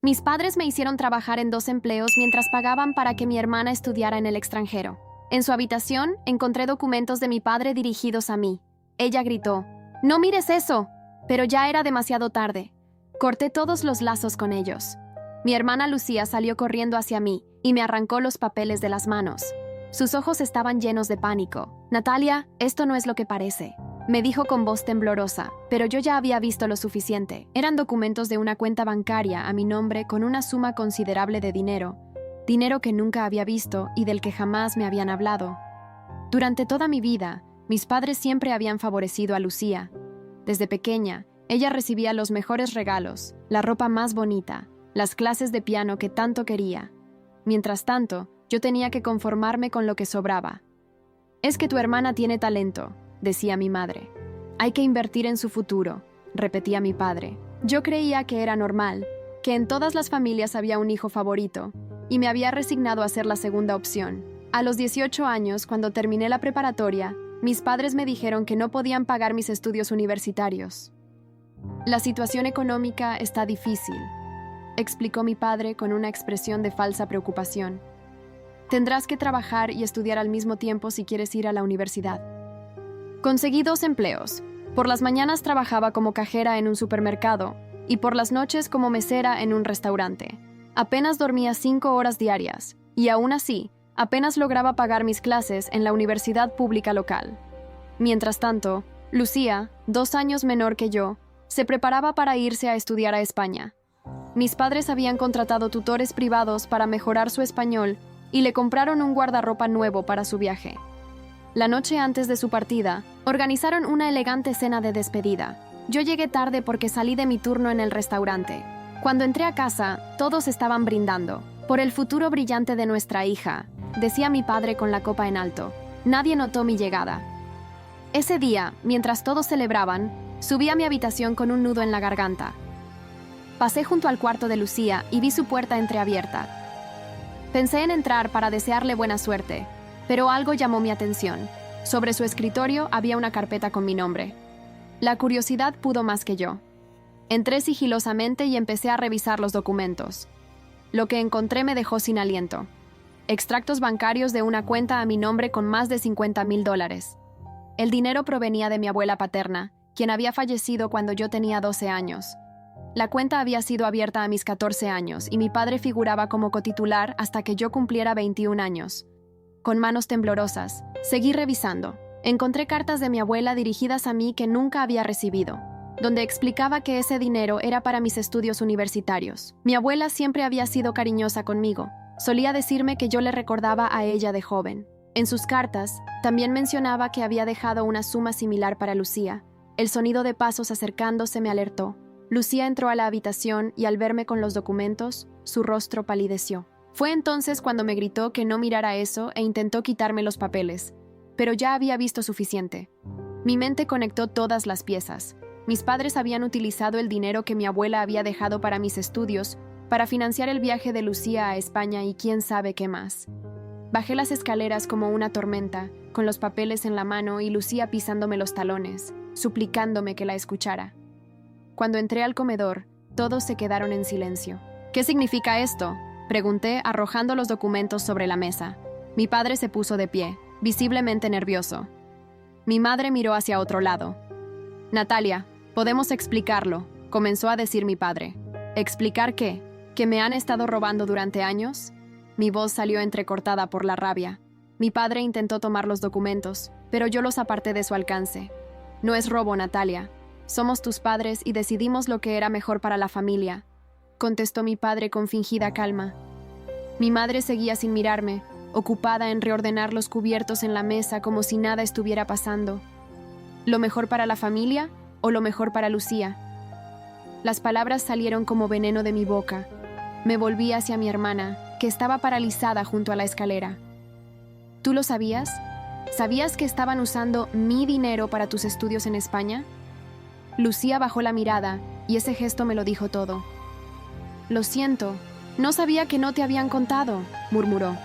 Mis padres me hicieron trabajar en 2 empleos mientras pagaban para que mi hermana estudiara en el extranjero. En su habitación encontré documentos de mi padre dirigidos a mí. Ella gritó, «¡No mires eso!», pero ya era demasiado tarde. Corté todos los lazos con ellos. Mi hermana Lucía salió corriendo hacia mí y me arrancó los papeles de las manos. Sus ojos estaban llenos de pánico. «Natalia, esto no es lo que parece», me dijo con voz temblorosa, pero yo ya había visto lo suficiente. Eran documentos de una cuenta bancaria a mi nombre con una suma considerable de dinero que nunca había visto y del que jamás me habían hablado. Durante toda mi vida, mis padres siempre habían favorecido a Lucía. Desde pequeña, ella recibía los mejores regalos, la ropa más bonita, las clases de piano que tanto quería. Mientras tanto, yo tenía que conformarme con lo que sobraba. «Es que tu hermana tiene talento», decía mi madre. «Hay que invertir en su futuro», repetía mi padre. Yo creía que era normal, que en todas las familias había un hijo favorito, y me había resignado a ser la segunda opción. A los 18 años, cuando terminé la preparatoria, mis padres me dijeron que no podían pagar mis estudios universitarios. «La situación económica está difícil», explicó mi padre con una expresión de falsa preocupación. «Tendrás que trabajar y estudiar al mismo tiempo si quieres ir a la universidad». Conseguí 2 empleos. Por las mañanas trabajaba como cajera en un supermercado y por las noches como mesera en un restaurante. Apenas dormía 5 horas diarias y aún así, apenas lograba pagar mis clases en la universidad pública local. Mientras tanto, Lucía, 2 años menor que yo, se preparaba para irse a estudiar a España. Mis padres habían contratado tutores privados para mejorar su español y le compraron un guardarropa nuevo para su viaje. La noche antes de su partida, organizaron una elegante cena de despedida. Yo llegué tarde porque salí de mi turno en el restaurante. Cuando entré a casa, todos estaban brindando. «Por el futuro brillante de nuestra hija», decía mi padre con la copa en alto. Nadie notó mi llegada. Ese día, mientras todos celebraban, subí a mi habitación con un nudo en la garganta. Pasé junto al cuarto de Lucía y vi su puerta entreabierta. Pensé en entrar para desearle buena suerte, pero algo llamó mi atención. Sobre su escritorio había una carpeta con mi nombre. La curiosidad pudo más que yo. Entré sigilosamente y empecé a revisar los documentos. Lo que encontré me dejó sin aliento. Extractos bancarios de una cuenta a mi nombre con más de $50,000. El dinero provenía de mi abuela paterna, quien había fallecido cuando yo tenía 12 años. La cuenta había sido abierta a mis 14 años y mi padre figuraba como cotitular hasta que yo cumpliera 21 años. Con manos temblorosas, seguí revisando. Encontré cartas de mi abuela dirigidas a mí que nunca había recibido, donde explicaba que ese dinero era para mis estudios universitarios. Mi abuela siempre había sido cariñosa conmigo. Solía decirme que yo le recordaba a ella de joven. En sus cartas, también mencionaba que había dejado una suma similar para Lucía. El sonido de pasos acercándose me alertó. Lucía entró a la habitación y al verme con los documentos, su rostro palideció. Fue entonces cuando me gritó que no mirara eso e intentó quitarme los papeles, pero ya había visto suficiente. Mi mente conectó todas las piezas. Mis padres habían utilizado el dinero que mi abuela había dejado para mis estudios, para financiar el viaje de Lucía a España y quién sabe qué más. Bajé las escaleras como una tormenta, con los papeles en la mano y Lucía pisándome los talones, suplicándome que la escuchara. Cuando entré al comedor, todos se quedaron en silencio. «¿Qué significa esto?», pregunté, arrojando los documentos sobre la mesa. Mi padre se puso de pie, visiblemente nervioso. Mi madre miró hacia otro lado. «Natalia, podemos explicarlo», comenzó a decir mi padre. «¿Explicar qué? ¿Que me han estado robando durante años?». Mi voz salió entrecortada por la rabia. Mi padre intentó tomar los documentos, pero yo los aparté de su alcance. «No es robo, Natalia. Somos tus padres y decidimos lo que era mejor para la familia», contestó mi padre con fingida calma. Mi madre seguía sin mirarme, ocupada en reordenar los cubiertos en la mesa como si nada estuviera pasando. ¿Lo mejor para la familia o lo mejor para Lucía? Las palabras salieron como veneno de mi boca. Me volví hacia mi hermana, que estaba paralizada junto a la escalera. ¿Tú lo sabías? ¿Sabías que estaban usando mi dinero para tus estudios en España? Lucía bajó la mirada y ese gesto me lo dijo todo. «Lo siento, no sabía que no te habían contado», murmuró.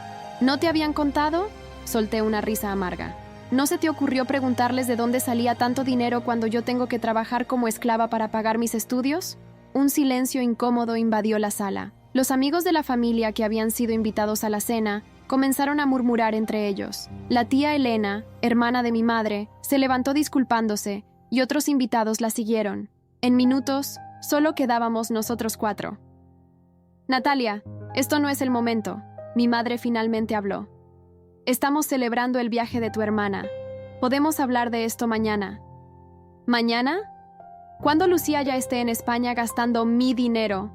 «¿No te habían contado?», solté una risa amarga. «¿No se te ocurrió preguntarles de dónde salía tanto dinero cuando yo tengo que trabajar como esclava para pagar mis estudios?». Un silencio incómodo invadió la sala. Los amigos de la familia que habían sido invitados a la cena comenzaron a murmurar entre ellos. La tía Elena, hermana de mi madre, se levantó disculpándose y otros invitados la siguieron. En minutos, solo quedábamos nosotros 4. Natalia, esto no es el momento. Mi madre finalmente habló. Estamos celebrando el viaje de tu hermana. Podemos hablar de esto mañana. ¿Mañana? ¿Cuándo Lucía ya esté en España gastando mi dinero?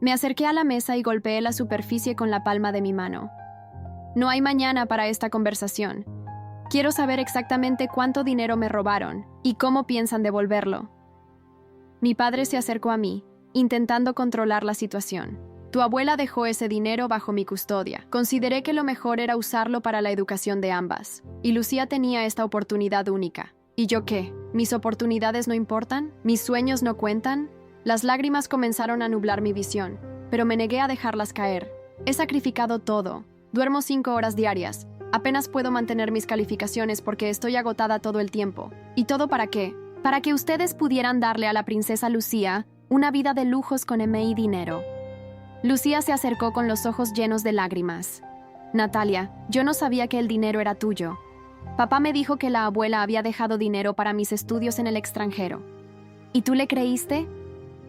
Me acerqué a la mesa y golpeé la superficie con la palma de mi mano. No hay mañana para esta conversación. Quiero saber exactamente cuánto dinero me robaron y cómo piensan devolverlo. Mi padre se acercó a mí, intentando controlar la situación. Tu abuela dejó ese dinero bajo mi custodia. Consideré que lo mejor era usarlo para la educación de ambas. Y Lucía tenía esta oportunidad única. ¿Y yo qué? ¿Mis oportunidades no importan? ¿Mis sueños no cuentan? Las lágrimas comenzaron a nublar mi visión, pero me negué a dejarlas caer. He sacrificado todo. Duermo 5 horas diarias. Apenas puedo mantener mis calificaciones porque estoy agotada todo el tiempo. ¿Y todo para qué? Para que ustedes pudieran darle a la princesa Lucía una vida de lujos con M y dinero. Lucía se acercó con los ojos llenos de lágrimas. Natalia, yo no sabía que el dinero era tuyo. Papá me dijo que la abuela había dejado dinero para mis estudios en el extranjero. ¿Y tú le creíste?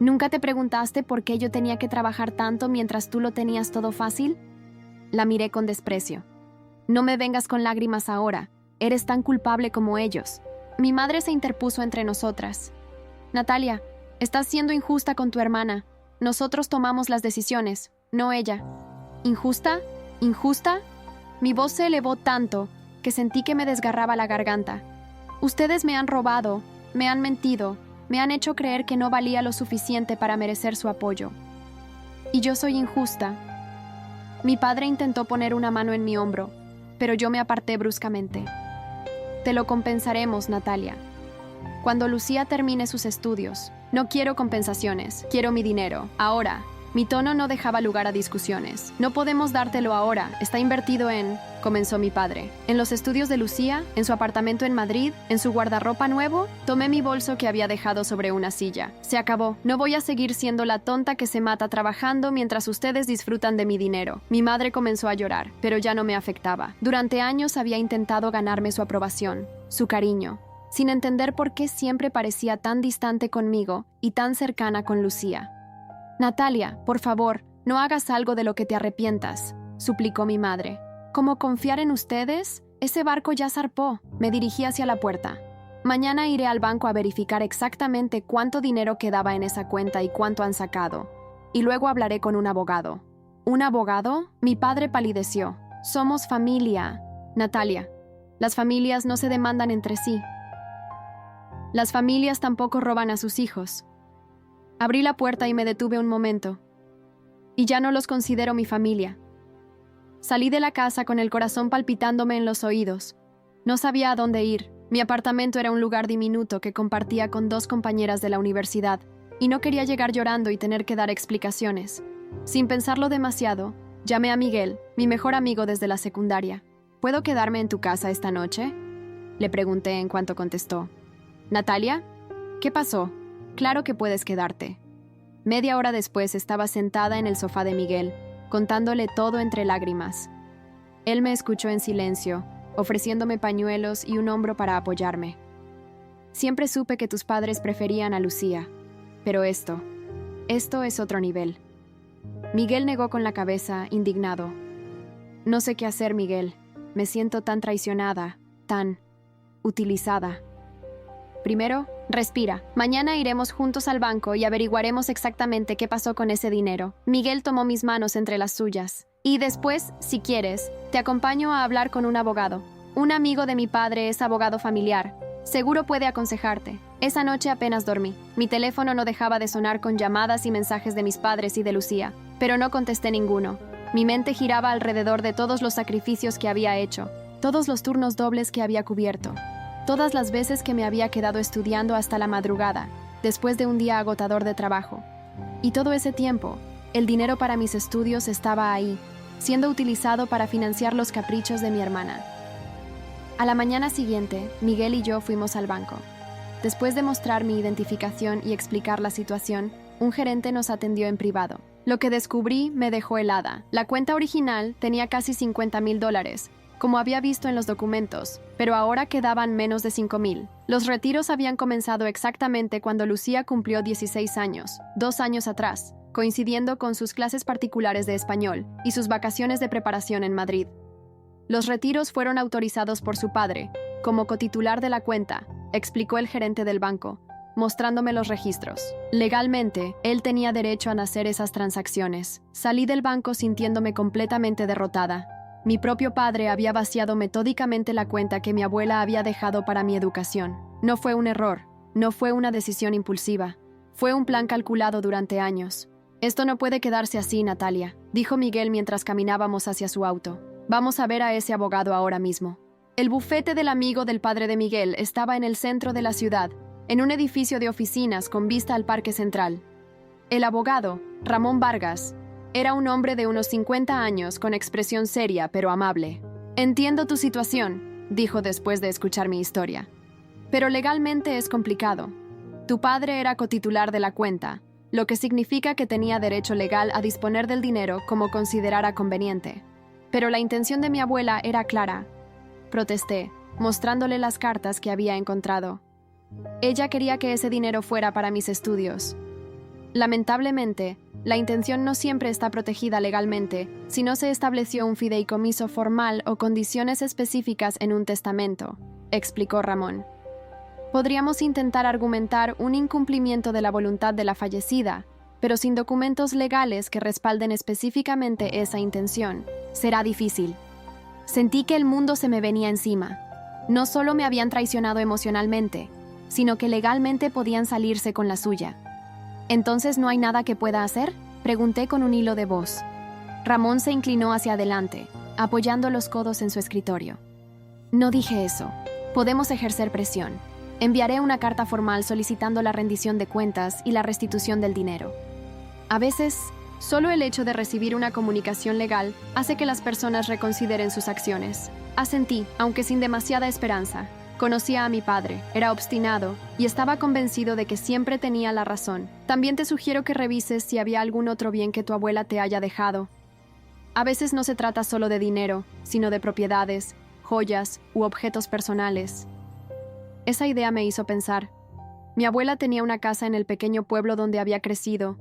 ¿Nunca te preguntaste por qué yo tenía que trabajar tanto mientras tú lo tenías todo fácil? La miré con desprecio. No me vengas con lágrimas ahora. Eres tan culpable como ellos. Mi madre se interpuso entre nosotras. Natalia, estás siendo injusta con tu hermana. Nosotros tomamos las decisiones, no ella. ¿Injusta? ¿Injusta? Mi voz se elevó tanto que sentí que me desgarraba la garganta. Ustedes me han robado, me han mentido, me han hecho creer que no valía lo suficiente para merecer su apoyo. Y yo soy injusta. Mi padre intentó poner una mano en mi hombro, pero yo me aparté bruscamente. Te lo compensaremos, Natalia. Cuando Lucía termine sus estudios. No quiero compensaciones, quiero mi dinero, ahora. Mi tono no dejaba lugar a discusiones. No podemos dártelo ahora, está invertido en... Comenzó mi padre. ¿En los estudios de Lucía? ¿En su apartamento en Madrid? ¿En su guardarropa nuevo? Tomé mi bolso que había dejado sobre una silla. Se acabó. No voy a seguir siendo la tonta que se mata trabajando mientras ustedes disfrutan de mi dinero. Mi madre comenzó a llorar, pero ya no me afectaba. Durante años había intentado ganarme su aprobación, su cariño, sin entender por qué siempre parecía tan distante conmigo y tan cercana con Lucía. Natalia, por favor, no hagas algo de lo que te arrepientas, suplicó mi madre. ¿Cómo confiar en ustedes? Ese barco ya zarpó. Me dirigí hacia la puerta. Mañana iré al banco a verificar exactamente cuánto dinero quedaba en esa cuenta y cuánto han sacado. Y luego hablaré con un abogado. ¿Un abogado? Mi padre palideció. Somos familia. Natalia, las familias no se demandan entre sí. Las familias tampoco roban a sus hijos. Abrí la puerta y me detuve un momento. Y ya no los considero mi familia. Salí de la casa con el corazón palpitándome en los oídos. No sabía a dónde ir. Mi apartamento era un lugar diminuto que compartía con 2 compañeras de la universidad, y no quería llegar llorando y tener que dar explicaciones. Sin pensarlo demasiado, llamé a Miguel, mi mejor amigo desde la secundaria. ¿Puedo quedarme en tu casa esta noche?, le pregunté en cuanto contestó. ¿Natalia? ¿Qué pasó? Claro que puedes quedarte. Media hora después estaba sentada en el sofá de Miguel, contándole todo entre lágrimas. Él me escuchó en silencio, ofreciéndome pañuelos y un hombro para apoyarme. Siempre supe que tus padres preferían a Lucía, pero esto es otro nivel. Miguel negó con la cabeza, indignado. No sé qué hacer, Miguel. Me siento tan traicionada, tan utilizada. Primero, respira. Mañana iremos juntos al banco y averiguaremos exactamente qué pasó con ese dinero. Miguel tomó mis manos entre las suyas. Y después, si quieres, te acompaño a hablar con un abogado. Un amigo de mi padre es abogado familiar. Seguro puede aconsejarte. Esa noche apenas dormí. Mi teléfono no dejaba de sonar con llamadas y mensajes de mis padres y de Lucía, pero no contesté ninguno. Mi mente giraba alrededor de todos los sacrificios que había hecho, todos los turnos dobles que había cubierto, todas las veces que me había quedado estudiando hasta la madrugada, después de un día agotador de trabajo. Y todo ese tiempo, el dinero para mis estudios estaba ahí, siendo utilizado para financiar los caprichos de mi hermana. A la mañana siguiente, Miguel y yo fuimos al banco. Después de mostrar mi identificación y explicar la situación, un gerente nos atendió en privado. Lo que descubrí me dejó helada. La cuenta original tenía casi $50,000, como había visto en los documentos, pero ahora quedaban menos de 5,000. Los retiros habían comenzado exactamente cuando Lucía cumplió 16 años, 2 años atrás, coincidiendo con sus clases particulares de español y sus vacaciones de preparación en Madrid. Los retiros fueron autorizados por su padre, como cotitular de la cuenta, explicó el gerente del banco, mostrándome los registros. Legalmente, él tenía derecho a hacer esas transacciones. Salí del banco sintiéndome completamente derrotada. Mi propio padre había vaciado metódicamente la cuenta que mi abuela había dejado para mi educación. No fue un error, no fue una decisión impulsiva. Fue un plan calculado durante años. Esto no puede quedarse así, Natalia, dijo Miguel mientras caminábamos hacia su auto. Vamos a ver a ese abogado ahora mismo. El bufete del amigo del padre de Miguel estaba en el centro de la ciudad, en un edificio de oficinas con vista al Parque Central. El abogado, Ramón Vargas, era un hombre de unos 50 años con expresión seria pero amable. Entiendo tu situación, dijo después de escuchar mi historia. Pero legalmente es complicado. Tu padre era cotitular de la cuenta, lo que significa que tenía derecho legal a disponer del dinero como considerara conveniente. Pero la intención de mi abuela era clara. Protesté, mostrándole las cartas que había encontrado. Ella quería que ese dinero fuera para mis estudios. Lamentablemente, la intención no siempre está protegida legalmente si no se estableció un fideicomiso formal o condiciones específicas en un testamento, explicó Ramón. Podríamos intentar argumentar un incumplimiento de la voluntad de la fallecida, pero sin documentos legales que respalden específicamente esa intención, será difícil. Sentí que el mundo se me venía encima. No solo me habían traicionado emocionalmente, sino que legalmente podían salirse con la suya. ¿Entonces no hay nada que pueda hacer?, pregunté con un hilo de voz. Ramón se inclinó hacia adelante, apoyando los codos en su escritorio. No dije eso. Podemos ejercer presión. Enviaré una carta formal solicitando la rendición de cuentas y la restitución del dinero. A veces, solo el hecho de recibir una comunicación legal hace que las personas reconsideren sus acciones. Asentí, aunque sin demasiada esperanza. Conocía a mi padre, era obstinado y estaba convencido de que siempre tenía la razón. También te sugiero que revises si había algún otro bien que tu abuela te haya dejado. A veces no se trata solo de dinero, sino de propiedades, joyas u objetos personales. Esa idea me hizo pensar. Mi abuela tenía una casa en el pequeño pueblo donde había crecido,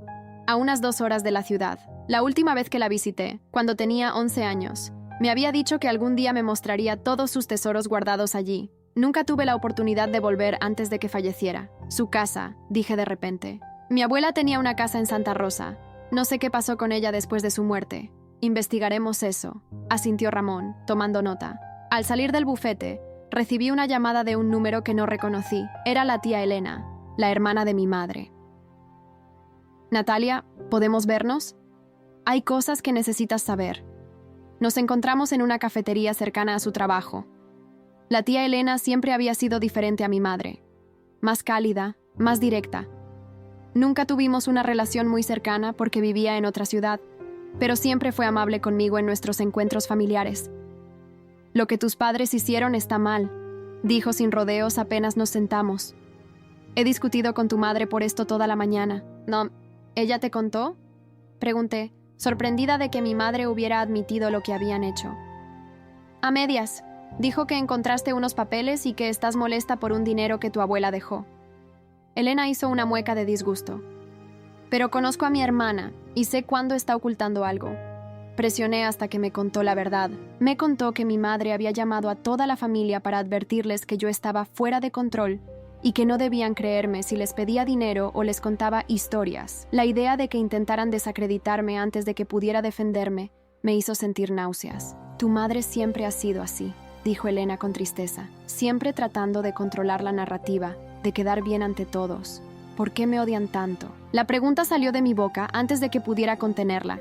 a unas 2 horas de la ciudad. La última vez que la visité, cuando tenía 11 años, me había dicho que algún día me mostraría todos sus tesoros guardados allí. Nunca tuve la oportunidad de volver antes de que falleciera. Su casa, dije de repente. Mi abuela tenía una casa en Santa Rosa. No sé qué pasó con ella después de su muerte. Investigaremos eso, asintió Ramón, tomando nota. Al salir del bufete, recibí una llamada de un número que no reconocí. Era la tía Elena, la hermana de mi madre. Natalia, ¿podemos vernos? Hay cosas que necesitas saber. Nos encontramos en una cafetería cercana a su trabajo. La tía Elena siempre había sido diferente a mi madre. Más cálida, más directa. Nunca tuvimos una relación muy cercana porque vivía en otra ciudad, pero siempre fue amable conmigo en nuestros encuentros familiares. Lo que tus padres hicieron está mal, dijo sin rodeos apenas nos sentamos. He discutido con tu madre por esto toda la mañana. No, ¿ella te contó?, pregunté, sorprendida de que mi madre hubiera admitido lo que habían hecho. A medias. Dijo que encontraste unos papeles y que estás molesta por un dinero que tu abuela dejó. Elena hizo una mueca de disgusto. Pero conozco a mi hermana y sé cuándo está ocultando algo. Presioné hasta que me contó la verdad. Me contó que mi madre había llamado a toda la familia para advertirles que yo estaba fuera de control y que no debían creerme si les pedía dinero o les contaba historias. La idea de que intentaran desacreditarme antes de que pudiera defenderme me hizo sentir náuseas. Tu madre siempre ha sido así, dijo Elena con tristeza, siempre tratando de controlar la narrativa, de quedar bien ante todos. ¿Por qué me odian tanto? La pregunta salió de mi boca antes de que pudiera contenerla.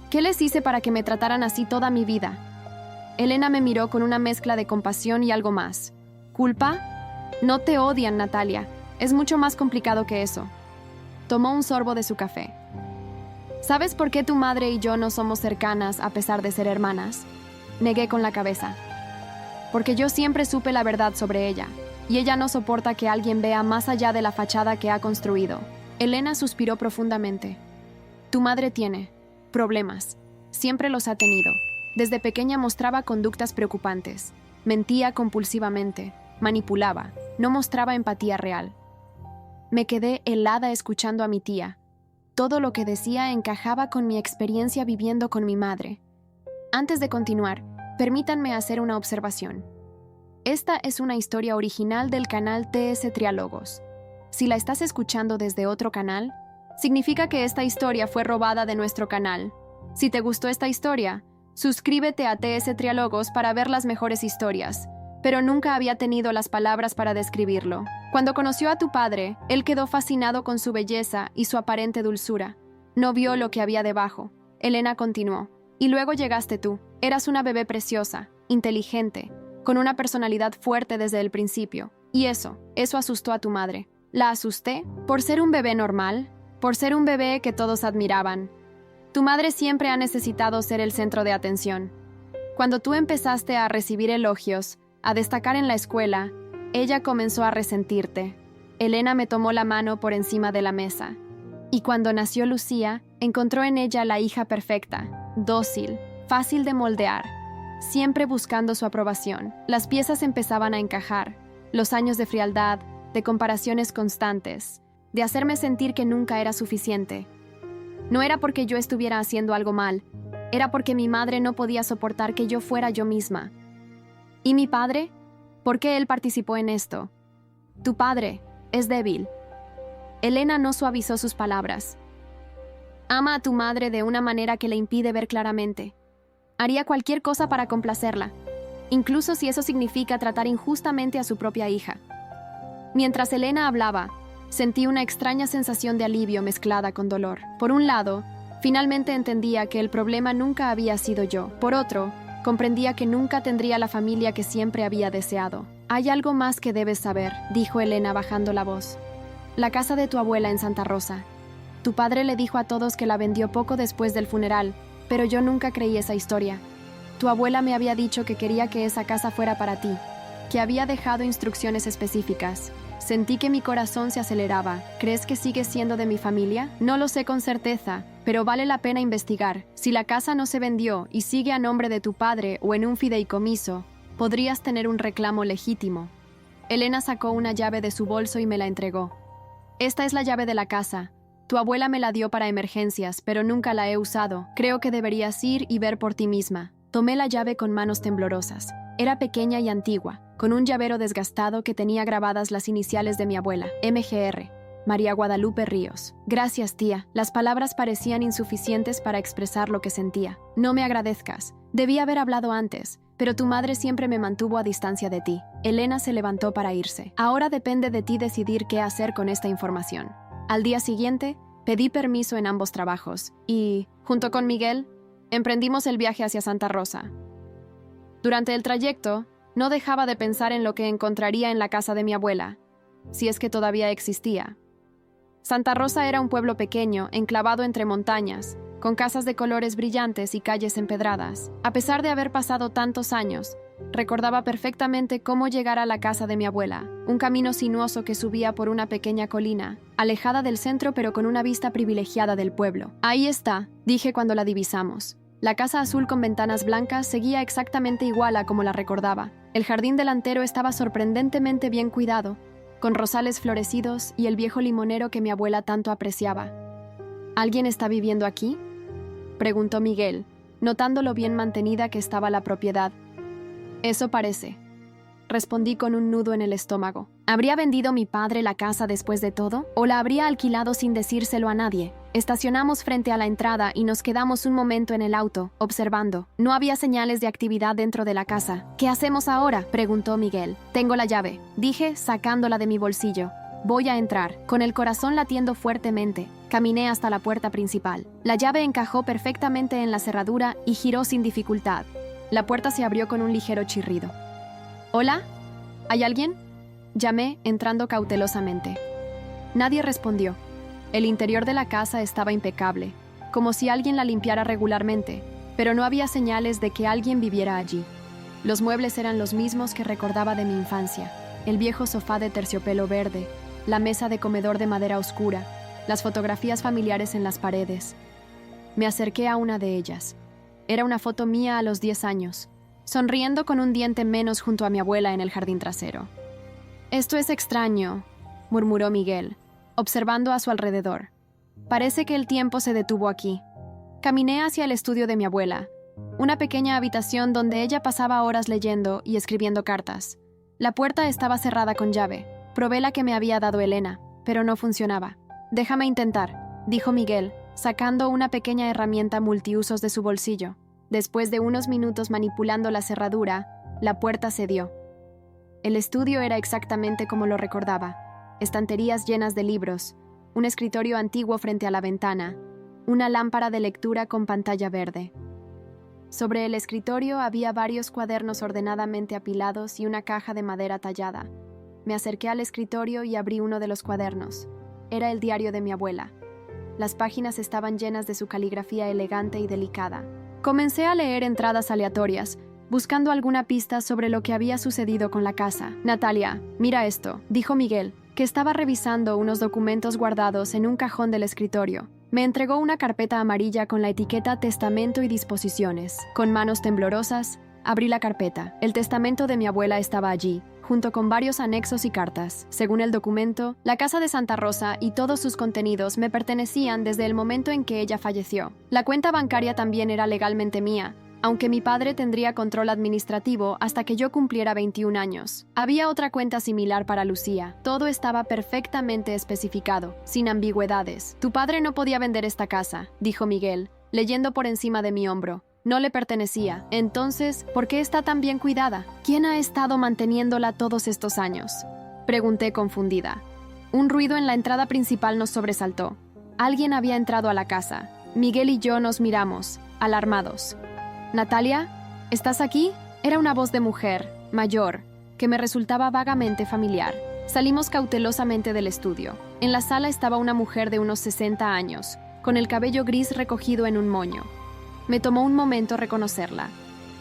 ¿Qué les hice para que me trataran así toda mi vida? Elena me miró con una mezcla de compasión y algo más. ¿Culpa? No te odian, Natalia. Es mucho más complicado que eso. Tomó un sorbo de su café. ¿Sabes por qué tu madre y yo no somos cercanas a pesar de ser hermanas? Negué con la cabeza. Porque yo siempre supe la verdad sobre ella, y ella no soporta que alguien vea más allá de la fachada que ha construido. Elena suspiró profundamente. Tu madre tiene problemas. Siempre los ha tenido. Desde pequeña mostraba conductas preocupantes. Mentía compulsivamente, manipulaba, no mostraba empatía real. Me quedé helada escuchando a mi tía. Todo lo que decía encajaba con mi experiencia viviendo con mi madre. Antes de continuar, permítanme hacer una observación. Esta es una historia original del canal TS Triálogos. Si la estás escuchando desde otro canal, significa que esta historia fue robada de nuestro canal. Si te gustó esta historia, suscríbete a TS Triálogos para ver las mejores historias, pero nunca había tenido las palabras para describirlo. Cuando conoció a tu padre, él quedó fascinado con su belleza y su aparente dulzura. No vio lo que había debajo. Elena continuó. Y luego llegaste tú. Eras una bebé preciosa, inteligente, con una personalidad fuerte desde el principio. Y eso asustó a tu madre. ¿La asusté? ¿Por ser un bebé normal? ¿Por ser un bebé que todos admiraban? Tu madre siempre ha necesitado ser el centro de atención. Cuando tú empezaste a recibir elogios, a destacar en la escuela, ella comenzó a resentirte. Elena me tomó la mano por encima de la mesa. Y cuando nació Lucía, encontró en ella la hija perfecta, dócil, fácil de moldear, siempre buscando su aprobación. Las piezas empezaban a encajar. Los años de frialdad, de comparaciones constantes, de hacerme sentir que nunca era suficiente. No era porque yo estuviera haciendo algo mal, era porque mi madre no podía soportar que yo fuera yo misma. ¿Y mi padre? ¿Por qué él participó en esto? Tu padre es débil. Elena no suavizó sus palabras. Ama a tu madre de una manera que le impide ver claramente. Haría cualquier cosa para complacerla, incluso si eso significa tratar injustamente a su propia hija. Mientras Elena hablaba, sentí una extraña sensación de alivio mezclada con dolor. Por un lado, finalmente entendía que el problema nunca había sido yo. Por otro, comprendía que nunca tendría la familia que siempre había deseado. Hay algo más que debes saber, dijo Elena bajando la voz. La casa de tu abuela en Santa Rosa. Tu padre le dijo a todos que la vendió poco después del funeral, pero yo nunca creí esa historia. Tu abuela me había dicho que quería que esa casa fuera para ti, que había dejado instrucciones específicas. Sentí que mi corazón se aceleraba. ¿Crees que sigues siendo de mi familia? No lo sé con certeza, pero vale la pena investigar. Si la casa no se vendió y sigue a nombre de tu padre o en un fideicomiso, podrías tener un reclamo legítimo. Elena sacó una llave de su bolso y me la entregó. Esta es la llave de la casa. Tu abuela me la dio para emergencias, pero nunca la he usado. Creo que deberías ir y ver por ti misma. Tomé la llave con manos temblorosas. Era pequeña y antigua, con un llavero desgastado que tenía grabadas las iniciales de mi abuela, MGR, María Guadalupe Ríos. Gracias, tía. Las palabras parecían insuficientes para expresar lo que sentía. No me agradezcas. Debí haber hablado antes, pero tu madre siempre me mantuvo a distancia de ti. Elena se levantó para irse. Ahora depende de ti decidir qué hacer con esta información. Al día siguiente, pedí permiso en ambos trabajos y, junto con Miguel, emprendimos el viaje hacia Santa Rosa. Durante el trayecto, no dejaba de pensar en lo que encontraría en la casa de mi abuela, si es que todavía existía. Santa Rosa era un pueblo pequeño, enclavado entre montañas, con casas de colores brillantes y calles empedradas. A pesar de haber pasado tantos años, recordaba perfectamente cómo llegar a la casa de mi abuela, un camino sinuoso que subía por una pequeña colina, alejada del centro pero con una vista privilegiada del pueblo. Ahí está, dije cuando la divisamos. La casa azul con ventanas blancas seguía exactamente igual a como la recordaba. El jardín delantero estaba sorprendentemente bien cuidado, con rosales florecidos y el viejo limonero que mi abuela tanto apreciaba. ¿Alguien está viviendo aquí?, preguntó Miguel, notando lo bien mantenida que estaba la propiedad. Eso parece, respondí con un nudo en el estómago. ¿Habría vendido mi padre la casa después de todo? ¿O la habría alquilado sin decírselo a nadie? Estacionamos frente a la entrada y nos quedamos un momento en el auto, observando. No había señales de actividad dentro de la casa. ¿Qué hacemos ahora?, preguntó Miguel. Tengo la llave, dije, sacándola de mi bolsillo. Voy a entrar, con el corazón latiendo fuertemente. Caminé hasta la puerta principal. La llave encajó perfectamente en la cerradura y giró sin dificultad. La puerta se abrió con un ligero chirrido. ¿Hola? ¿Hay alguien?, llamé, entrando cautelosamente. Nadie respondió. El interior de la casa estaba impecable, como si alguien la limpiara regularmente, pero no había señales de que alguien viviera allí. Los muebles eran los mismos que recordaba de mi infancia: el viejo sofá de terciopelo verde, la mesa de comedor de madera oscura, las fotografías familiares en las paredes. Me acerqué a una de ellas. Era una foto mía a los 10 años, sonriendo con un diente menos junto a mi abuela en el jardín trasero. «Esto es extraño», murmuró Miguel, observando a su alrededor. «Parece que el tiempo se detuvo aquí». Caminé hacia el estudio de mi abuela, una pequeña habitación donde ella pasaba horas leyendo y escribiendo cartas. La puerta estaba cerrada con llave. Probé la que me había dado Elena, pero no funcionaba. «Déjame intentar», dijo Miguel, sacando una pequeña herramienta multiusos de su bolsillo. Después de unos minutos manipulando la cerradura, la puerta cedió. El estudio era exactamente como lo recordaba. Estanterías llenas de libros, un escritorio antiguo frente a la ventana, una lámpara de lectura con pantalla verde. Sobre el escritorio había varios cuadernos ordenadamente apilados y una caja de madera tallada. Me acerqué al escritorio y abrí uno de los cuadernos. Era el diario de mi abuela. Las páginas estaban llenas de su caligrafía elegante y delicada. Comencé a leer entradas aleatorias, buscando alguna pista sobre lo que había sucedido con la casa. «Natalia, mira esto», dijo Miguel, que estaba revisando unos documentos guardados en un cajón del escritorio. Me entregó una carpeta amarilla con la etiqueta Testamento y Disposiciones. Con manos temblorosas, abrí la carpeta. El testamento de mi abuela estaba allí, junto con varios anexos y cartas. Según el documento, la casa de Santa Rosa y todos sus contenidos me pertenecían desde el momento en que ella falleció. La cuenta bancaria también era legalmente mía, aunque mi padre tendría control administrativo hasta que yo cumpliera 21 años. Había otra cuenta similar para Lucía. Todo estaba perfectamente especificado, sin ambigüedades. «Tu padre no podía vender esta casa», dijo Miguel, leyendo por encima de mi hombro. «No le pertenecía. Entonces, ¿por qué está tan bien cuidada? ¿Quién ha estado manteniéndola todos estos años?», pregunté confundida. Un ruido en la entrada principal nos sobresaltó. Alguien había entrado a la casa. Miguel y yo nos miramos, alarmados. «Natalia, ¿estás aquí?», era una voz de mujer, mayor, que me resultaba vagamente familiar. Salimos cautelosamente del estudio. En la sala estaba una mujer de unos 60 años, con el cabello gris recogido en un moño. Me tomó un momento reconocerla.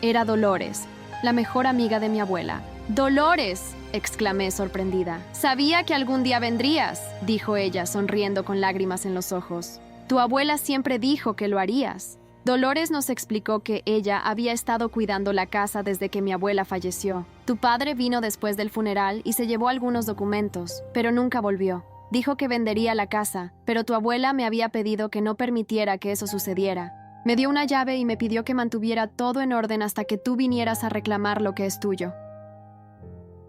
Era Dolores, la mejor amiga de mi abuela. «¡Dolores!», exclamé sorprendida. «Sabía que algún día vendrías», dijo ella, sonriendo con lágrimas en los ojos. «Tu abuela siempre dijo que lo harías». Dolores nos explicó que ella había estado cuidando la casa desde que mi abuela falleció. «Tu padre vino después del funeral y se llevó algunos documentos, pero nunca volvió. Dijo que vendería la casa, pero tu abuela me había pedido que no permitiera que eso sucediera. Me dio una llave y me pidió que mantuviera todo en orden hasta que tú vinieras a reclamar lo que es tuyo».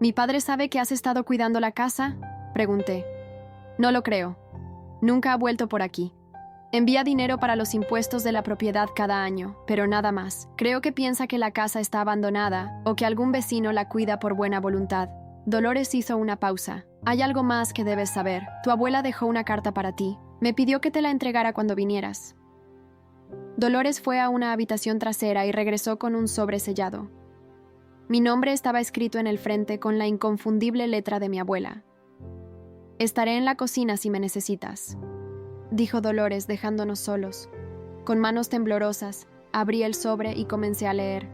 «¿Mi padre sabe que has estado cuidando la casa?», pregunté. «No lo creo. Nunca ha vuelto por aquí. Envía dinero para los impuestos de la propiedad cada año, pero nada más. Creo que piensa que la casa está abandonada o que algún vecino la cuida por buena voluntad». Dolores hizo una pausa. «Hay algo más que debes saber. Tu abuela dejó una carta para ti. Me pidió que te la entregara cuando vinieras». Dolores fue a una habitación trasera y regresó con un sobre sellado. Mi nombre estaba escrito en el frente con la inconfundible letra de mi abuela. «Estaré en la cocina si me necesitas», dijo Dolores dejándonos solos. Con manos temblorosas, abrí el sobre y comencé a leer.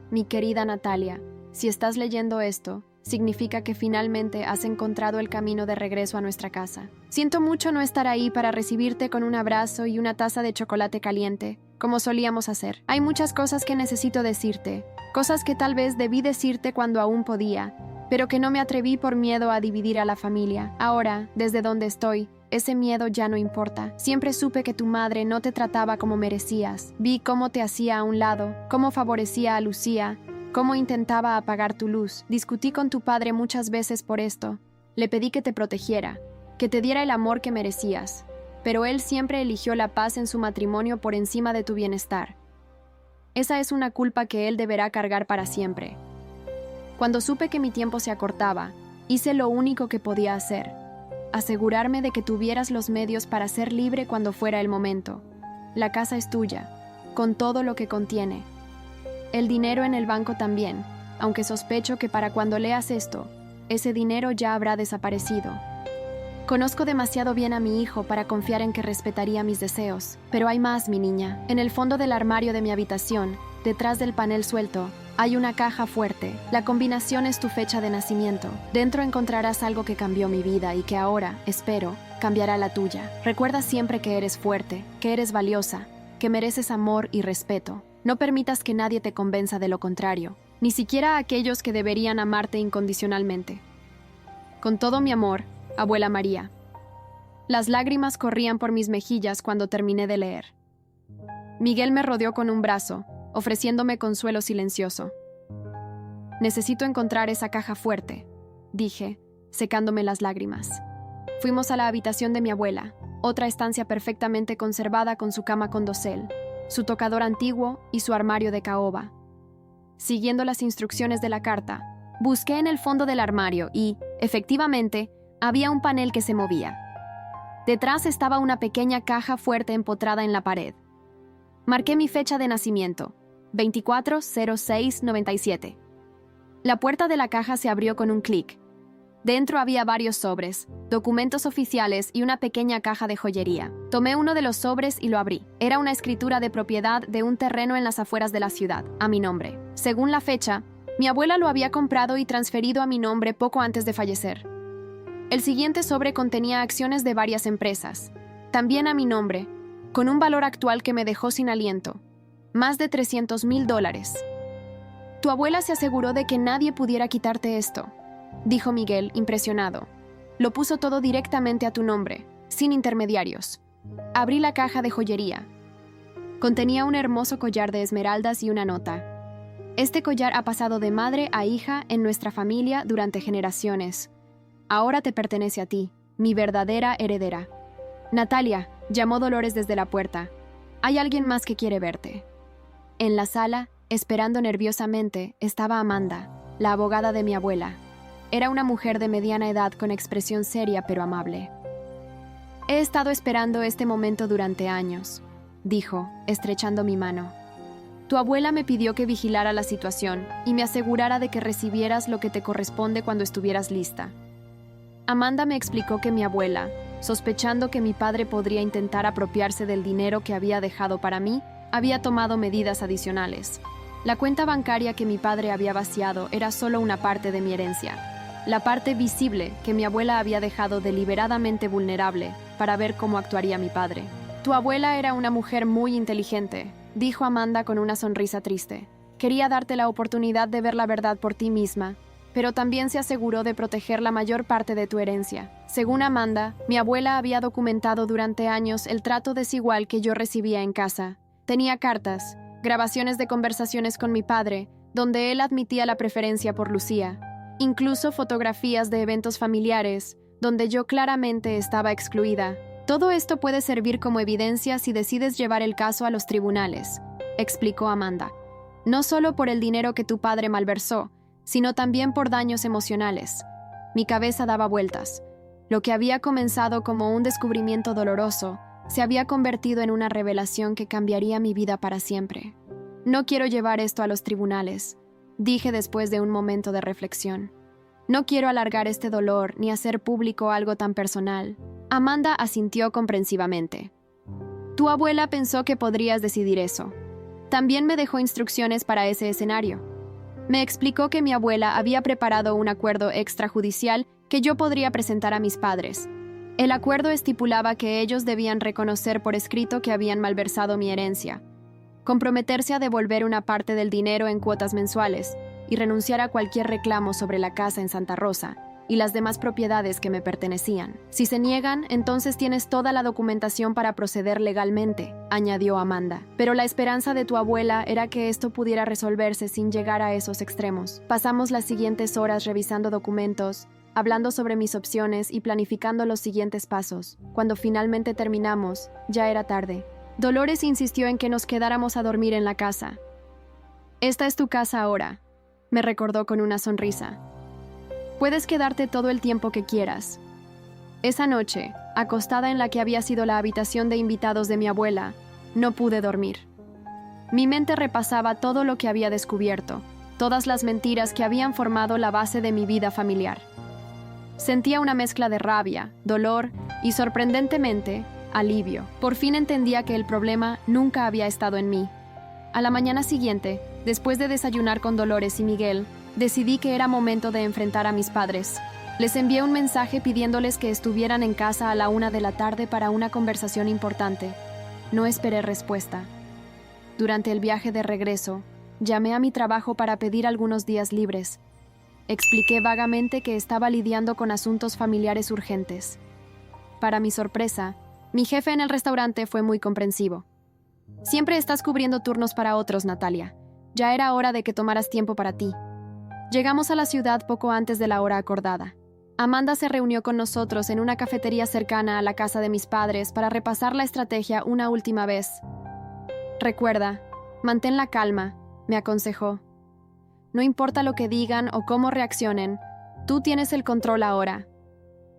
«Mi querida Natalia, si estás leyendo esto, significa que finalmente has encontrado el camino de regreso a nuestra casa. Siento mucho no estar ahí para recibirte con un abrazo y una taza de chocolate caliente, como solíamos hacer. Hay muchas cosas que necesito decirte, cosas que tal vez debí decirte cuando aún podía, pero que no me atreví por miedo a dividir a la familia. Ahora, desde donde estoy, ese miedo ya no importa. Siempre supe que tu madre no te trataba como merecías. Vi cómo te hacía a un lado, cómo favorecía a Lucía, cómo intentaba apagar tu luz. Discutí con tu padre muchas veces por esto. Le pedí que te protegiera, que te diera el amor que merecías. Pero él siempre eligió la paz en su matrimonio por encima de tu bienestar. Esa es una culpa que él deberá cargar para siempre. Cuando supe que mi tiempo se acortaba, hice lo único que podía hacer: asegurarme de que tuvieras los medios para ser libre cuando fuera el momento. La casa es tuya, con todo lo que contiene. El dinero en el banco también, aunque sospecho que para cuando leas esto, ese dinero ya habrá desaparecido. Conozco demasiado bien a mi hijo para confiar en que respetaría mis deseos. Pero hay más, mi niña. En el fondo del armario de mi habitación, detrás del panel suelto, hay una caja fuerte. La combinación es tu fecha de nacimiento. Dentro encontrarás algo que cambió mi vida y que ahora, espero, cambiará la tuya. Recuerda siempre que eres fuerte, que eres valiosa, que mereces amor y respeto. No permitas que nadie te convenza de lo contrario, ni siquiera aquellos que deberían amarte incondicionalmente. Con todo mi amor, abuela María. Las lágrimas corrían por mis mejillas cuando terminé de leer. Miguel me rodeó con un brazo, ofreciéndome consuelo silencioso. Necesito encontrar esa caja fuerte, dije, secándome las lágrimas. Fuimos a la habitación de mi abuela, otra estancia perfectamente conservada con su cama con dosel, su tocador antiguo y su armario de caoba. Siguiendo las instrucciones de la carta, busqué en el fondo del armario y, efectivamente, había un panel que se movía. Detrás estaba una pequeña caja fuerte empotrada en la pared. Marqué mi fecha de nacimiento, 24/06/97. La puerta de la caja se abrió con un clic. Dentro había varios sobres, documentos oficiales y una pequeña caja de joyería. Tomé uno de los sobres y lo abrí. Era una escritura de propiedad de un terreno en las afueras de la ciudad, a mi nombre. Según la fecha, mi abuela lo había comprado y transferido a mi nombre poco antes de fallecer. El siguiente sobre contenía acciones de varias empresas, también a mi nombre, con un valor actual que me dejó sin aliento, más de $300,000. Tu abuela se aseguró de que nadie pudiera quitarte esto, dijo Miguel, impresionado. Lo puso todo directamente a tu nombre, sin intermediarios. Abrí la caja de joyería. Contenía un hermoso collar de esmeraldas y una nota. Este collar ha pasado de madre a hija en nuestra familia durante generaciones. Ahora te pertenece a ti, mi verdadera heredera. Natalia, llamó Dolores desde la puerta. Hay alguien más que quiere verte. En la sala, esperando nerviosamente, estaba Amanda, la abogada de mi abuela. Era una mujer de mediana edad con expresión seria pero amable. He estado esperando este momento durante años, dijo, estrechando mi mano. Tu abuela me pidió que vigilara la situación y me asegurara de que recibieras lo que te corresponde cuando estuvieras lista. Amanda me explicó que mi abuela, sospechando que mi padre podría intentar apropiarse del dinero que había dejado para mí, había tomado medidas adicionales. La cuenta bancaria que mi padre había vaciado era solo una parte de mi herencia, la parte visible que mi abuela había dejado deliberadamente vulnerable para ver cómo actuaría mi padre. Tu abuela era una mujer muy inteligente, dijo Amanda con una sonrisa triste. Quería darte la oportunidad de ver la verdad por ti misma, pero también se aseguró de proteger la mayor parte de tu herencia. Según Amanda, mi abuela había documentado durante años el trato desigual que yo recibía en casa. Tenía cartas, grabaciones de conversaciones con mi padre, donde él admitía la preferencia por Lucía. Incluso fotografías de eventos familiares, donde yo claramente estaba excluida. Todo esto puede servir como evidencia si decides llevar el caso a los tribunales, explicó Amanda. No solo por el dinero que tu padre malversó, sino también por daños emocionales. Mi cabeza daba vueltas. Lo que había comenzado como un descubrimiento doloroso se había convertido en una revelación que cambiaría mi vida para siempre. No quiero llevar esto a los tribunales, dije después de un momento de reflexión. No quiero alargar este dolor ni hacer público algo tan personal. Amanda asintió comprensivamente. Tu abuela pensó que podrías decidir eso. También me dejó instrucciones para ese escenario. Me explicó que mi abuela había preparado un acuerdo extrajudicial que yo podría presentar a mis padres. El acuerdo estipulaba que ellos debían reconocer por escrito que habían malversado mi herencia, comprometerse a devolver una parte del dinero en cuotas mensuales y renunciar a cualquier reclamo sobre la casa en Santa Rosa y las demás propiedades que me pertenecían. Si se niegan, entonces tienes toda la documentación para proceder legalmente, añadió Amanda. Pero la esperanza de tu abuela era que esto pudiera resolverse sin llegar a esos extremos. Pasamos las siguientes horas revisando documentos, hablando sobre mis opciones y planificando los siguientes pasos. Cuando finalmente terminamos, ya era tarde. Dolores insistió en que nos quedáramos a dormir en la casa. Esta es tu casa ahora, me recordó con una sonrisa. Puedes quedarte todo el tiempo que quieras. Esa noche, acostada en la que había sido la habitación de invitados de mi abuela, no pude dormir. Mi mente repasaba todo lo que había descubierto, todas las mentiras que habían formado la base de mi vida familiar. Sentía una mezcla de rabia, dolor y, sorprendentemente, alivio. Por fin entendía que el problema nunca había estado en mí. A la mañana siguiente, después de desayunar con Dolores y Miguel, decidí que era momento de enfrentar a mis padres. Les envié un mensaje pidiéndoles que estuvieran en casa a la 1 de la tarde para una conversación importante. No esperé respuesta. Durante el viaje de regreso, llamé a mi trabajo para pedir algunos días libres. Expliqué vagamente que estaba lidiando con asuntos familiares urgentes. Para mi sorpresa, mi jefe en el restaurante fue muy comprensivo. Siempre estás cubriendo turnos para otros, Natalia. Ya era hora de que tomaras tiempo para ti. Llegamos a la ciudad poco antes de la hora acordada. Amanda se reunió con nosotros en una cafetería cercana a la casa de mis padres para repasar la estrategia una última vez. Recuerda, mantén la calma, me aconsejó. No importa lo que digan o cómo reaccionen, tú tienes el control ahora.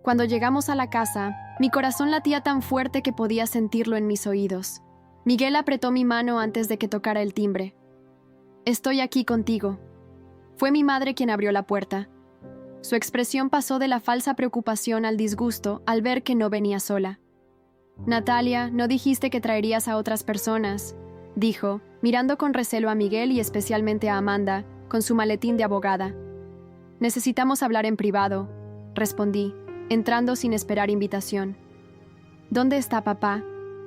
Cuando llegamos a la casa, mi corazón latía tan fuerte que podía sentirlo en mis oídos. Miguel apretó mi mano antes de que tocara el timbre. Estoy aquí contigo. Fue mi madre quien abrió la puerta. Su expresión pasó de la falsa preocupación al disgusto al ver que no venía sola. Natalia, no dijiste que traerías a otras personas, dijo, mirando con recelo a Miguel y especialmente a Amanda, con su maletín de abogada. Necesitamos hablar en privado, respondí, entrando sin esperar invitación. ¿Dónde está papá?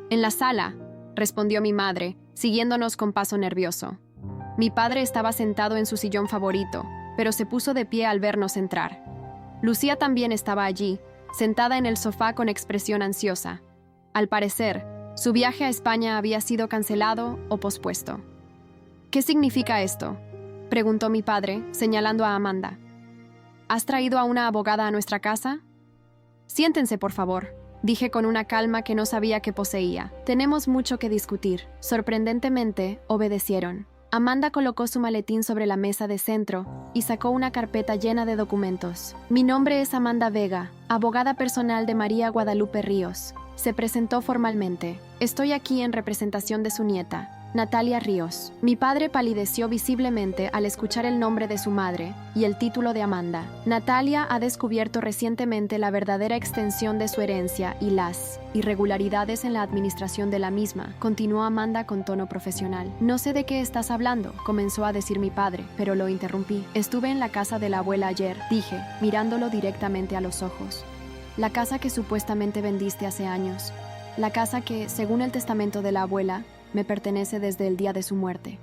En la sala, respondió mi madre, siguiéndonos con paso nervioso. Mi padre estaba sentado en su sillón favorito, pero se puso de pie al vernos entrar. Lucía también estaba allí, sentada en el sofá con expresión ansiosa. Al parecer, su viaje a España había sido cancelado o pospuesto. ¿Qué significa esto?, preguntó mi padre, señalando a Amanda. ¿Has traído a una abogada a nuestra casa? Siéntense, por favor, dije con una calma que no sabía que poseía. Tenemos mucho que discutir. Sorprendentemente, obedecieron. Amanda colocó su maletín sobre la mesa de centro y sacó una carpeta llena de documentos. Mi nombre es Amanda Vega, abogada personal de María Guadalupe Ríos. Se presentó formalmente. Estoy aquí en representación de su nieta, Natalia Ríos. Mi padre palideció visiblemente al escuchar el nombre de su madre y el título de Amanda. Natalia ha descubierto recientemente la verdadera extensión de su herencia y las irregularidades en la administración de la misma, continuó Amanda con tono profesional. No sé de qué estás hablando, comenzó a decir mi padre, pero lo interrumpí. Estuve en la casa de la abuela ayer, dije, mirándolo directamente a los ojos. La casa que supuestamente vendiste hace años. La casa que, según el testamento de la abuela, me pertenece desde el día de su muerte.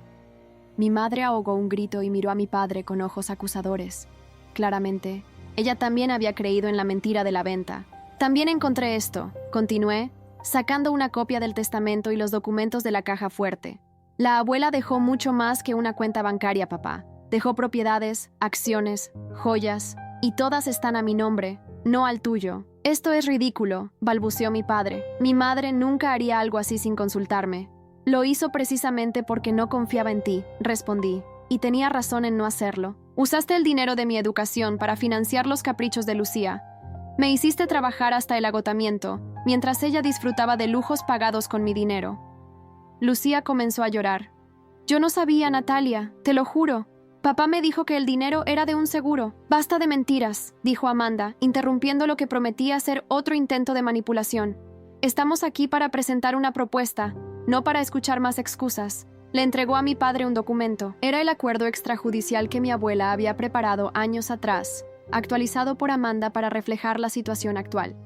Mi madre ahogó un grito y miró a mi padre con ojos acusadores. Claramente, ella también había creído en la mentira de la venta. También encontré esto, continué, sacando una copia del testamento y los documentos de la caja fuerte. La abuela dejó mucho más que una cuenta bancaria, papá. Dejó propiedades, acciones, joyas, y todas están a mi nombre, no al tuyo. Esto es ridículo, balbuceó mi padre. Mi madre nunca haría algo así sin consultarme. Lo hizo precisamente porque no confiaba en ti, respondí, y tenía razón en no hacerlo. Usaste el dinero de mi educación para financiar los caprichos de Lucía. Me hiciste trabajar hasta el agotamiento, mientras ella disfrutaba de lujos pagados con mi dinero. Lucía comenzó a llorar. Yo no sabía, Natalia, te lo juro. Papá me dijo que el dinero era de un seguro. Basta de mentiras, dijo Amanda, interrumpiendo lo que prometía ser otro intento de manipulación. Estamos aquí para presentar una propuesta, no para escuchar más excusas. Le entregó a mi padre un documento. Era el acuerdo extrajudicial que mi abuela había preparado años atrás, actualizado por Amanda para reflejar la situación actual.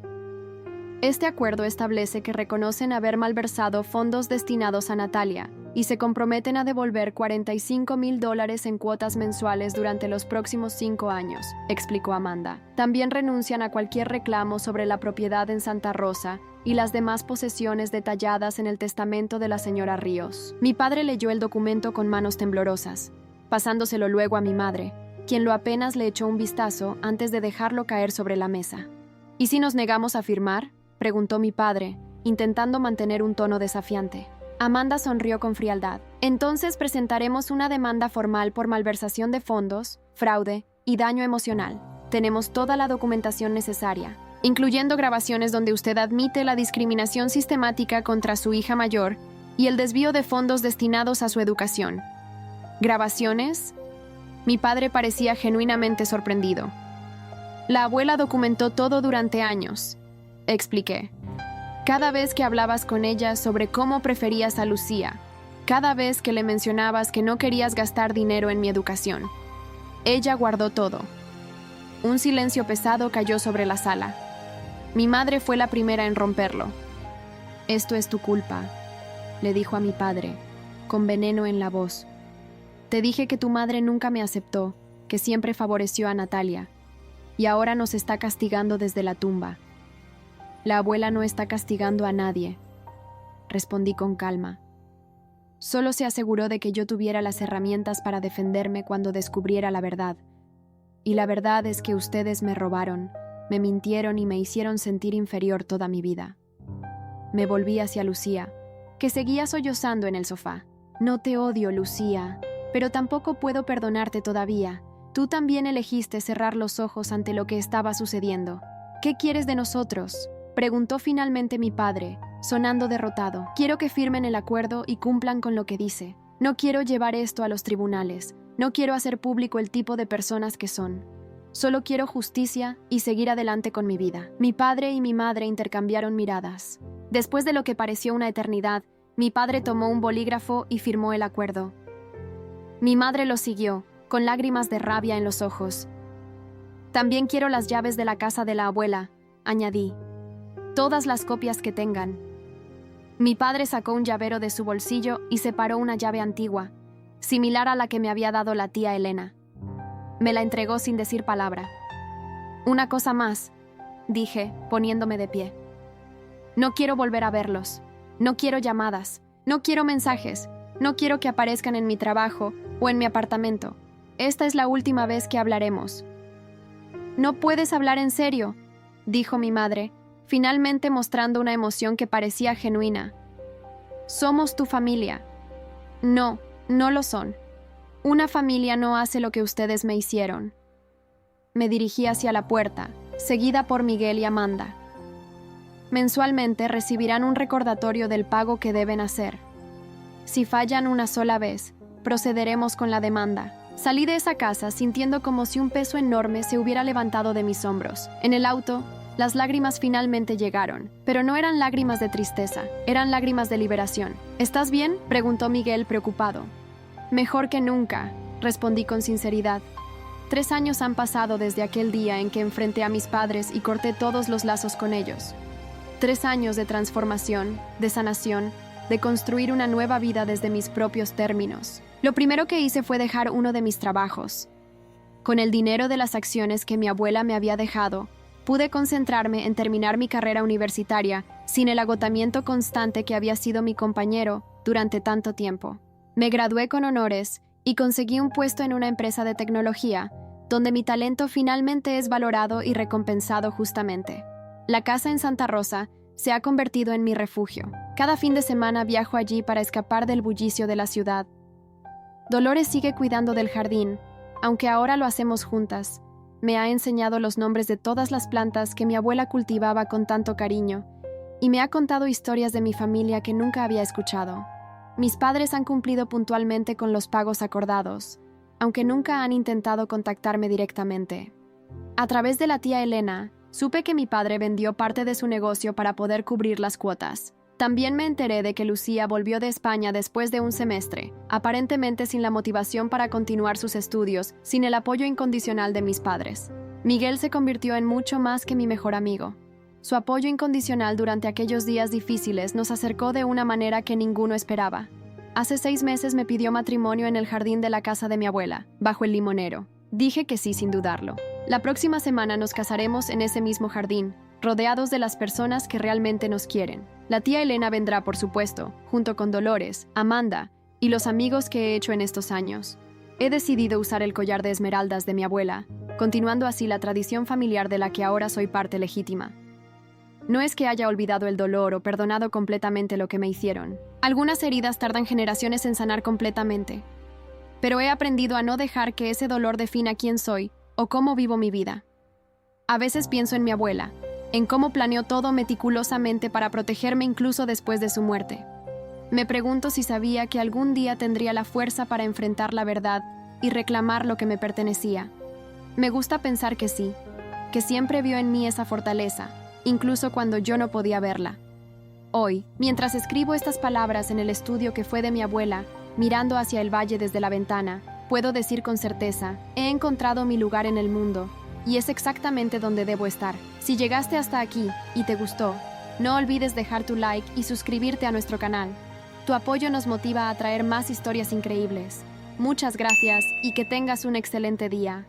Este acuerdo establece que reconocen haber malversado fondos destinados a Natalia y se comprometen a devolver $45,000 en cuotas mensuales durante los próximos 5 años, explicó Amanda. También renuncian a cualquier reclamo sobre la propiedad en Santa Rosa y las demás posesiones detalladas en el testamento de la señora Ríos. Mi padre leyó el documento con manos temblorosas, pasándoselo luego a mi madre, quien lo apenas le echó un vistazo antes de dejarlo caer sobre la mesa. ¿Y si nos negamos a firmar?, preguntó mi padre, intentando mantener un tono desafiante. Amanda sonrió con frialdad. Entonces presentaremos una demanda formal por malversación de fondos, fraude y daño emocional. Tenemos toda la documentación necesaria, incluyendo grabaciones donde usted admite la discriminación sistemática contra su hija mayor y el desvío de fondos destinados a su educación. ¿Grabaciones? Mi padre parecía genuinamente sorprendido. La abuela documentó todo durante años, expliqué. Cada vez que hablabas con ella sobre cómo preferías a Lucía, cada vez que le mencionabas que no querías gastar dinero en mi educación, ella guardó todo. Un silencio pesado cayó sobre la sala. Mi madre fue la primera en romperlo. «Esto es tu culpa», le dijo a mi padre, con veneno en la voz. «Te dije que tu madre nunca me aceptó, que siempre favoreció a Natalia, y ahora nos está castigando desde la tumba». «La abuela no está castigando a nadie», respondí con calma. Solo se aseguró de que yo tuviera las herramientas para defenderme cuando descubriera la verdad. Y la verdad es que ustedes me robaron, me mintieron y me hicieron sentir inferior toda mi vida. Me volví hacia Lucía, que seguía sollozando en el sofá. «No te odio, Lucía, pero tampoco puedo perdonarte todavía. Tú también elegiste cerrar los ojos ante lo que estaba sucediendo. ¿Qué quieres de nosotros?», preguntó finalmente mi padre, sonando derrotado. «Quiero que firmen el acuerdo y cumplan con lo que dice. No quiero llevar esto a los tribunales. No quiero hacer público el tipo de personas que son. Solo quiero justicia y seguir adelante con mi vida». Mi padre y mi madre intercambiaron miradas. Después de lo que pareció una eternidad, mi padre tomó un bolígrafo y firmó el acuerdo. Mi madre lo siguió, con lágrimas de rabia en los ojos. «También quiero las llaves de la casa de la abuela», añadí. «Todas las copias que tengan». Mi padre sacó un llavero de su bolsillo y separó una llave antigua, similar a la que me había dado la tía Elena. Me la entregó sin decir palabra. «Una cosa más», dije, poniéndome de pie. «No quiero volver a verlos. No quiero llamadas. No quiero mensajes. No quiero que aparezcan en mi trabajo o en mi apartamento. Esta es la última vez que hablaremos». «No puedes hablar en serio», dijo mi madre, finalmente mostrando una emoción que parecía genuina. «Somos tu familia». «No, no lo son. Una familia no hace lo que ustedes me hicieron». Me dirigí hacia la puerta, seguida por Miguel y Amanda. «Mensualmente recibirán un recordatorio del pago que deben hacer. Si fallan una sola vez, procederemos con la demanda». Salí de esa casa sintiendo como si un peso enorme se hubiera levantado de mis hombros. En el auto, las lágrimas finalmente llegaron, pero no eran lágrimas de tristeza, eran lágrimas de liberación. «¿Estás bien?», preguntó Miguel preocupado. «Mejor que nunca», respondí con sinceridad. 3 años han pasado desde aquel día en que enfrenté a mis padres y corté todos los lazos con ellos. 3 años de transformación, de sanación, de construir una nueva vida desde mis propios términos. Lo primero que hice fue dejar uno de mis trabajos. Con el dinero de las acciones que mi abuela me había dejado, pude concentrarme en terminar mi carrera universitaria sin el agotamiento constante que había sido mi compañero durante tanto tiempo. Me gradué con honores y conseguí un puesto en una empresa de tecnología, donde mi talento finalmente es valorado y recompensado justamente. La casa en Santa Rosa se ha convertido en mi refugio. Cada fin de semana viajo allí para escapar del bullicio de la ciudad. Dolores sigue cuidando del jardín, aunque ahora lo hacemos juntas. Me ha enseñado los nombres de todas las plantas que mi abuela cultivaba con tanto cariño, y me ha contado historias de mi familia que nunca había escuchado. Mis padres han cumplido puntualmente con los pagos acordados, aunque nunca han intentado contactarme directamente. A través de la tía Elena, supe que mi padre vendió parte de su negocio para poder cubrir las cuotas. También me enteré de que Lucía volvió de España después de un semestre, aparentemente sin la motivación para continuar sus estudios, sin el apoyo incondicional de mis padres. Miguel se convirtió en mucho más que mi mejor amigo. Su apoyo incondicional durante aquellos días difíciles nos acercó de una manera que ninguno esperaba. Hace 6 meses me pidió matrimonio en el jardín de la casa de mi abuela, bajo el limonero. Dije que sí sin dudarlo. La próxima semana nos casaremos en ese mismo jardín, rodeados de las personas que realmente nos quieren. La tía Elena vendrá, por supuesto, junto con Dolores, Amanda y los amigos que he hecho en estos años. He decidido usar el collar de esmeraldas de mi abuela, continuando así la tradición familiar de la que ahora soy parte legítima. No es que haya olvidado el dolor o perdonado completamente lo que me hicieron. Algunas heridas tardan generaciones en sanar completamente. Pero he aprendido a no dejar que ese dolor defina quién soy o cómo vivo mi vida. A veces pienso en mi abuela, en cómo planeó todo meticulosamente para protegerme incluso después de su muerte. Me pregunto si sabía que algún día tendría la fuerza para enfrentar la verdad y reclamar lo que me pertenecía. Me gusta pensar que sí, que siempre vio en mí esa fortaleza, incluso cuando yo no podía verla. Hoy, mientras escribo estas palabras en el estudio que fue de mi abuela, mirando hacia el valle desde la ventana, puedo decir con certeza, he encontrado mi lugar en el mundo, y es exactamente donde debo estar. Si llegaste hasta aquí y te gustó, no olvides dejar tu like y suscribirte a nuestro canal. Tu apoyo nos motiva a traer más historias increíbles. Muchas gracias y que tengas un excelente día.